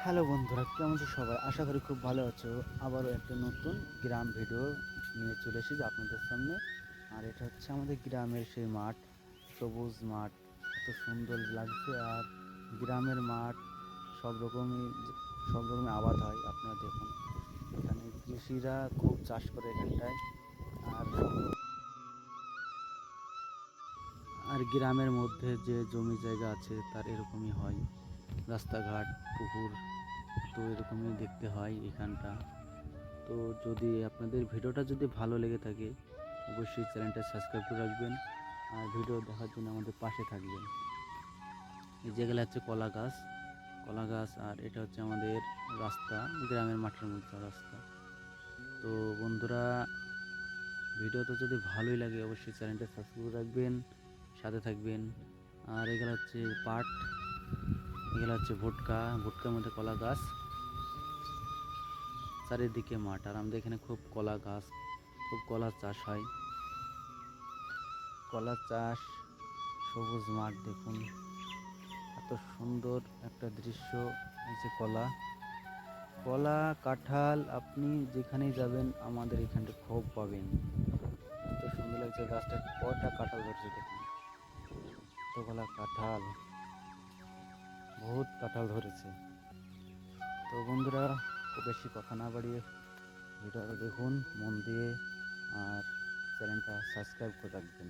Hello বন্ধুরা, কেমন আছো সবাই? আশা করি খুব ভালো আছো। আবারও একটা নতুন গ্রাম ভিডিও নিয়ে চলে এসেছি আপনাদের সামনে। আর এটা হচ্ছে আমাদের গ্রামের সেই মাঠ, সবুজ মাঠ, এত সুন্দর লাগছে। আর গ্রামের মাঠ সব রকমই সব রকমের আবাদ হয়। আপনারা দেখুন, এখানে কৃষিরা খুব চাষ করে এখানটায়। আর আর গ্রামের মধ্যে যে জমি জায়গা আছে তার এরকমই হয়, রাস্তাঘাট, পুকুর, তো এরকমই দেখতে হয় এখানটা। তো যদি আপনাদের ভিডিওটা যদি ভালো লেগে থাকে, অবশ্যই চ্যানেলটা সাবস্ক্রাইব করে রাখবেন আর ভিডিও দেখার জন্য আমাদের পাশে থাকবেন। এই যেগুলো হচ্ছে কলা গাছ, কলা গাছ। আর এটা হচ্ছে আমাদের রাস্তা, গ্রামের মাঠের মধ্যে রাস্তা। তো বন্ধুরা, ভিডিওটা যদি ভালোই লাগে অবশ্যই চ্যানেলটা সাবস্ক্রাইব করে রাখবেন, সাথে থাকবেন। আর এগুলো হচ্ছে পাট, এগুলো হচ্ছে ভুট্টা, ভুট্টার মধ্যে কলা গাছ, চারিদিকে মাঠ। আর আমাদের এখানে খুব কলা গাছ, খুব কলা চাষ হয়, কলা চাষ, সবুজ মাঠ দেখুন, এত সুন্দর একটা দৃশ্য। এই যে কলা, কলা, কাঁঠাল, আপনি যেখানেই যাবেন আমাদের এখানটা খুব পাবেন। এত সুন্দর লাগছে, গাছটা কয়টা কাঁঠাল ধরছে দেখুন, এতগুলা কাঁঠাল, বহুত কাঁঠাল ধরেছে। তো বন্ধুরা, খুব বেশি কথা না বাড়িয়ে ভিডিওটা দেখুন মন দিয়ে, আর চ্যানেলটা সাবস্ক্রাইব করে রাখবেন।